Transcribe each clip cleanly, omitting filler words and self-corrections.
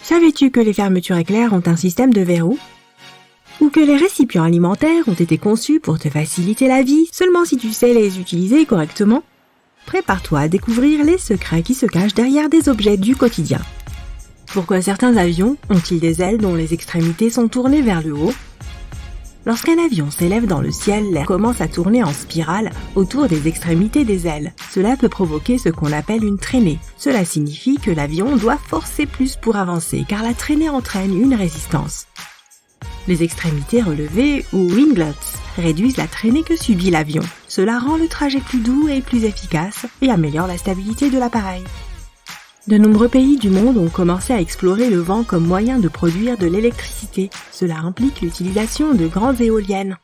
Savais-tu que les fermetures éclairs ont un système de verrou? Ou que les récipients alimentaires ont été conçus pour te faciliter la vie seulement si tu sais les utiliser correctement? Prépare-toi à découvrir les secrets qui se cachent derrière des objets du quotidien. Pourquoi certains avions ont-ils des ailes dont les extrémités sont tournées vers le haut? Lorsqu'un avion s'élève dans le ciel, l'air commence à tourner en spirale autour des extrémités des ailes. Cela peut provoquer ce qu'on appelle une traînée. Cela signifie que l'avion doit forcer plus pour avancer, car la traînée entraîne une résistance. Les extrémités relevées, ou winglets, réduisent la traînée que subit l'avion. Cela rend le trajet plus doux et plus efficace et améliore la stabilité de l'appareil. De nombreux pays du monde ont commencé à explorer le vent comme moyen de produire de l'électricité. Cela implique l'utilisation de grandes éoliennes.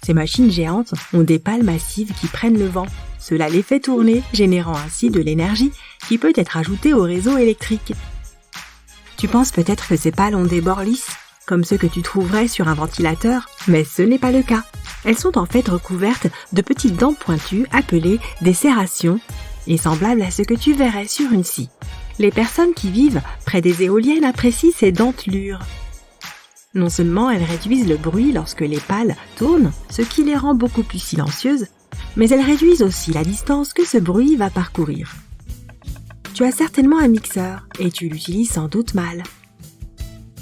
Ces machines géantes ont des pales massives qui prennent le vent. Cela les fait tourner, générant ainsi de l'énergie qui peut être ajoutée au réseau électrique. Tu penses peut-être que ces pales ont des bords lisses, comme ceux que tu trouverais sur un ventilateur, mais ce n'est pas le cas. Elles sont en fait recouvertes de petites dents pointues appelées des serrations et semblables à ce que tu verrais sur une scie. Les personnes qui vivent près des éoliennes apprécient ces dentelures. Non seulement elles réduisent le bruit lorsque les pales tournent, ce qui les rend beaucoup plus silencieuses, mais elles réduisent aussi la distance que ce bruit va parcourir. Tu as certainement un mixeur et tu l'utilises sans doute mal.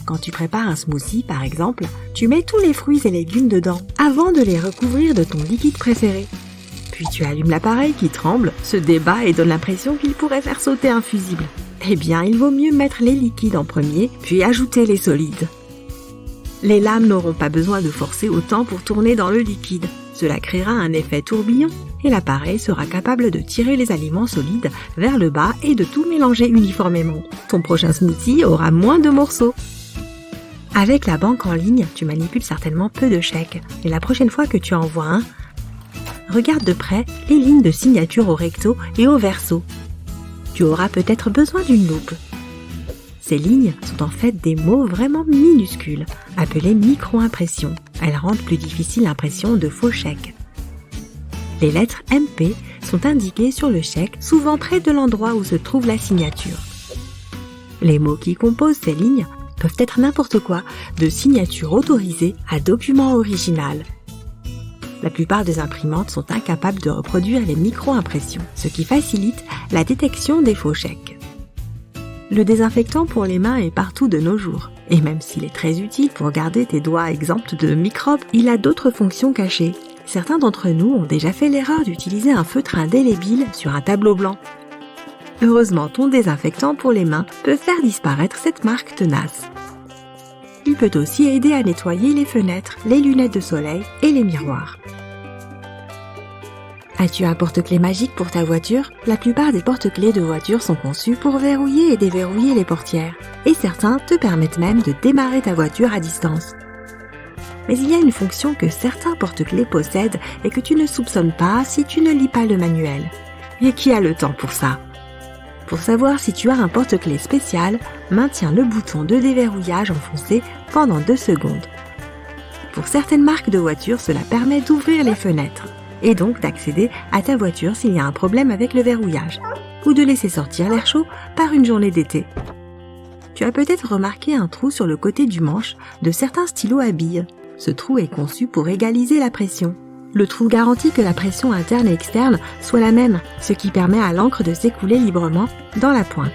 Quand tu prépares un smoothie, par exemple, tu mets tous les fruits et légumes dedans avant de les recouvrir de ton liquide préféré. Puis tu allumes l'appareil qui tremble, se débat et donne l'impression qu'il pourrait faire sauter un fusible. Eh bien, il vaut mieux mettre les liquides en premier, puis ajouter les solides. Les lames n'auront pas besoin de forcer autant pour tourner dans le liquide. Cela créera un effet tourbillon et l'appareil sera capable de tirer les aliments solides vers le bas et de tout mélanger uniformément. Ton prochain smoothie aura moins de morceaux. Avec la banque en ligne, tu manipules certainement peu de chèques. Et la prochaine fois que tu envoies un, regarde de près les lignes de signature au recto et au verso. Tu auras peut-être besoin d'une loupe. Ces lignes sont en fait des mots vraiment minuscules, appelés micro-impressions. Elles rendent plus difficile l'impression de faux chèques. Les lettres MP sont indiquées sur le chèque, souvent près de l'endroit où se trouve la signature. Les mots qui composent ces lignes peuvent être n'importe quoi, de signature autorisée à document original. La plupart des imprimantes sont incapables de reproduire les micro-impressions, ce qui facilite la détection des faux chèques. Le désinfectant pour les mains est partout de nos jours, et même s'il est très utile pour garder tes doigts exempts de microbes, il a d'autres fonctions cachées. Certains d'entre nous ont déjà fait l'erreur d'utiliser un feutre indélébile sur un tableau blanc. Heureusement, ton désinfectant pour les mains peut faire disparaître cette marque tenace. Il peut aussi aider à nettoyer les fenêtres, les lunettes de soleil et les miroirs. As-tu un porte-clés magique pour ta voiture? La plupart des porte-clés de voiture sont conçus pour verrouiller et déverrouiller les portières. Et certains te permettent même de démarrer ta voiture à distance. Mais il y a une fonction que certains porte-clés possèdent et que tu ne soupçonnes pas si tu ne lis pas le manuel. Et qui a le temps pour ça? Pour savoir si tu as un porte-clés spécial, maintiens le bouton de déverrouillage enfoncé pendant 2 secondes. Pour certaines marques de voitures, cela permet d'ouvrir les fenêtres et donc d'accéder à ta voiture s'il y a un problème avec le verrouillage, ou de laisser sortir l'air chaud par une journée d'été. Tu as peut-être remarqué un trou sur le côté du manche de certains stylos à billes. Ce trou est conçu pour égaliser la pression. Le trou garantit que la pression interne et externe soit la même, ce qui permet à l'encre de s'écouler librement dans la pointe.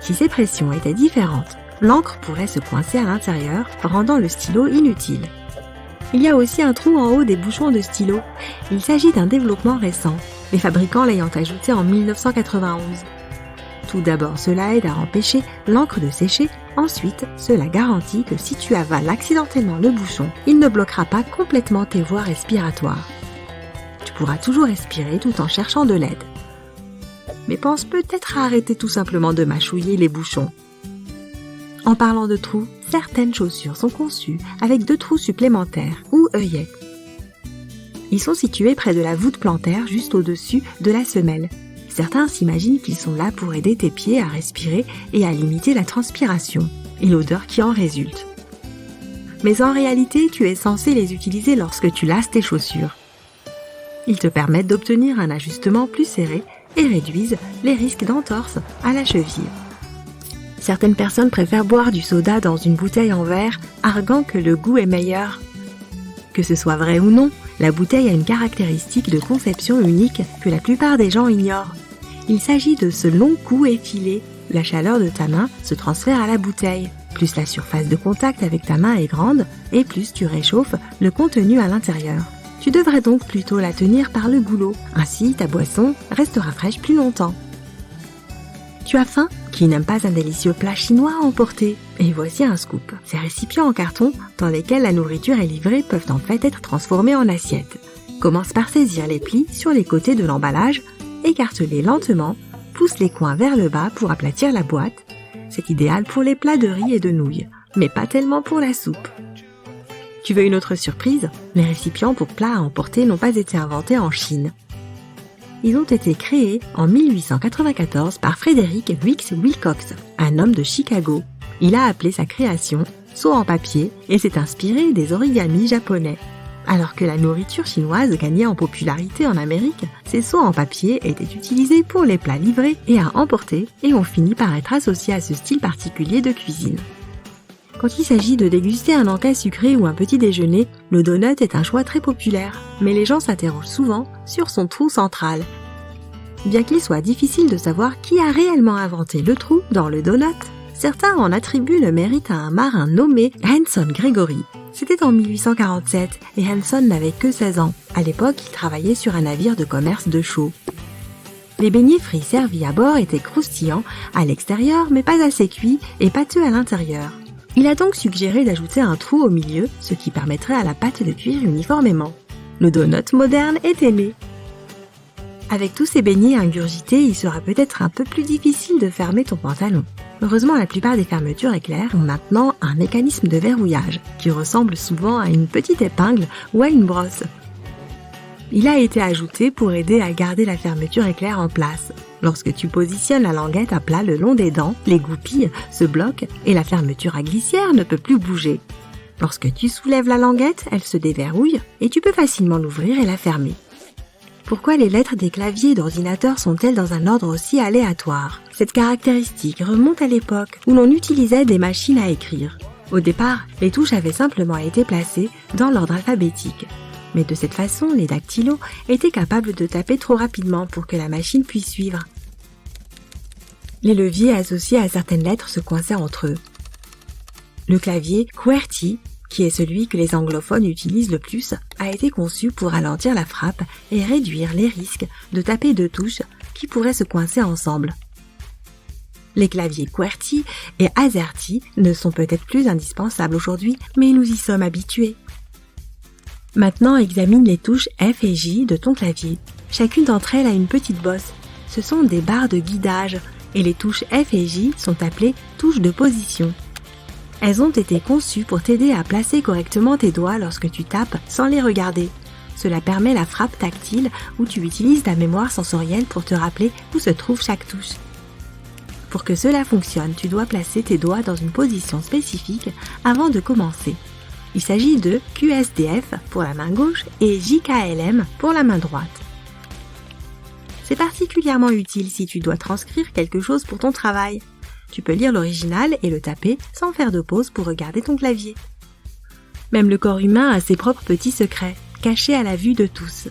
Si ces pressions étaient différentes, l'encre pourrait se coincer à l'intérieur, rendant le stylo inutile. Il y a aussi un trou en haut des bouchons de stylo. Il s'agit d'un développement récent, les fabricants l'ayant ajouté en 1991. Tout d'abord, cela aide à empêcher l'encre de sécher. Ensuite, cela garantit que si tu avales accidentellement le bouchon, il ne bloquera pas complètement tes voies respiratoires. Tu pourras toujours respirer tout en cherchant de l'aide. Mais pense peut-être à arrêter tout simplement de mâchouiller les bouchons. En parlant de trous, certaines chaussures sont conçues avec 2 trous supplémentaires ou œillets. Ils sont situés près de la voûte plantaire juste au-dessus de la semelle. Certains s'imaginent qu'ils sont là pour aider tes pieds à respirer et à limiter la transpiration et l'odeur qui en résulte. Mais en réalité, tu es censé les utiliser lorsque tu lasses tes chaussures. Ils te permettent d'obtenir un ajustement plus serré et réduisent les risques d'entorse à la cheville. Certaines personnes préfèrent boire du soda dans une bouteille en verre, arguant que le goût est meilleur. Que ce soit vrai ou non, la bouteille a une caractéristique de conception unique que la plupart des gens ignorent. Il s'agit de ce long cou effilé. La chaleur de ta main se transfère à la bouteille. Plus la surface de contact avec ta main est grande, et plus tu réchauffes le contenu à l'intérieur. Tu devrais donc plutôt la tenir par le goulot. Ainsi, ta boisson restera fraîche plus longtemps. Tu as faim? Qui n'aime pas un délicieux plat chinois à emporter? Et voici un scoop. Ces récipients en carton, dans lesquels la nourriture est livrée, peuvent en fait être transformés en assiettes. Commence par saisir les plis sur les côtés de l'emballage, écarte-les lentement, pousse les coins vers le bas pour aplatir la boîte. C'est idéal pour les plats de riz et de nouilles, mais pas tellement pour la soupe. Tu veux une autre surprise? Les récipients pour plats à emporter n'ont pas été inventés en Chine. Ils ont été créés en 1894 par Frederick Weeks Wilcox, un homme de Chicago. Il a appelé sa création « seau en papier » et s'est inspiré des origamis japonais. Alors que la nourriture chinoise gagnait en popularité en Amérique, ces seaux en papier étaient utilisés pour les plats livrés et à emporter et ont fini par être associés à ce style particulier de cuisine. Quand il s'agit de déguster un encas sucré ou un petit déjeuner, le donut est un choix très populaire, mais les gens s'interrogent souvent sur son trou central. Bien qu'il soit difficile de savoir qui a réellement inventé le trou dans le donut, certains en attribuent le mérite à un marin nommé Hanson Gregory. C'était en 1847 et Hanson n'avait que 16 ans. À l'époque, il travaillait sur un navire de commerce de chaux. Les beignets frits servis à bord étaient croustillants à l'extérieur mais pas assez cuits et pâteux à l'intérieur. Il a donc suggéré d'ajouter un trou au milieu, ce qui permettrait à la pâte de cuire uniformément. Le donut moderne était né. Avec tous ces beignets ingurgités, il sera peut-être un peu plus difficile de fermer ton pantalon. Heureusement, la plupart des fermetures éclairs ont maintenant un mécanisme de verrouillage, qui ressemble souvent à une petite épingle ou à une brosse. Il a été ajouté pour aider à garder la fermeture éclair en place. Lorsque tu positionnes la languette à plat le long des dents, les goupilles se bloquent et la fermeture à glissière ne peut plus bouger. Lorsque tu soulèves la languette, elle se déverrouille et tu peux facilement l'ouvrir et la fermer. Pourquoi les lettres des claviers d'ordinateur sont-elles dans un ordre aussi aléatoire? Cette caractéristique remonte à l'époque où l'on utilisait des machines à écrire. Au départ, les touches avaient simplement été placées dans l'ordre alphabétique. Mais de cette façon, les dactylos étaient capables de taper trop rapidement pour que la machine puisse suivre. Les leviers associés à certaines lettres se coinçaient entre eux. Le clavier QWERTY, qui est celui que les anglophones utilisent le plus, a été conçu pour ralentir la frappe et réduire les risques de taper deux touches qui pourraient se coincer ensemble. Les claviers QWERTY et AZERTY ne sont peut-être plus indispensables aujourd'hui, mais nous y sommes habitués. Maintenant, examine les touches F et J de ton clavier. Chacune d'entre elles a une petite bosse. Ce sont des barres de guidage et les touches F et J sont appelées touches de position. Elles ont été conçues pour t'aider à placer correctement tes doigts lorsque tu tapes sans les regarder. Cela permet la frappe tactile où tu utilises ta mémoire sensorielle pour te rappeler où se trouve chaque touche. Pour que cela fonctionne, tu dois placer tes doigts dans une position spécifique avant de commencer. Il s'agit de QSDF pour la main gauche et JKLM pour la main droite. C'est particulièrement utile si tu dois transcrire quelque chose pour ton travail. Tu peux lire l'original et le taper sans faire de pause pour regarder ton clavier. Même le corps humain a ses propres petits secrets, cachés à la vue de tous.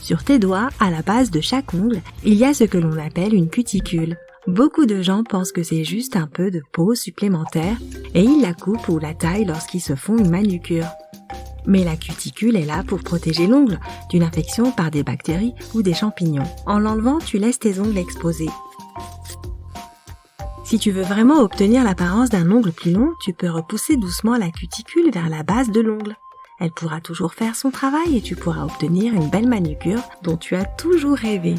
Sur tes doigts, à la base de chaque ongle, il y a ce que l'on appelle une cuticule. Beaucoup de gens pensent que c'est juste un peu de peau supplémentaire et ils la coupent ou la taillent lorsqu'ils se font une manucure. Mais la cuticule est là pour protéger l'ongle d'une infection par des bactéries ou des champignons. En l'enlevant, tu laisses tes ongles exposés. Si tu veux vraiment obtenir l'apparence d'un ongle plus long, tu peux repousser doucement la cuticule vers la base de l'ongle. Elle pourra toujours faire son travail et tu pourras obtenir une belle manucure dont tu as toujours rêvé.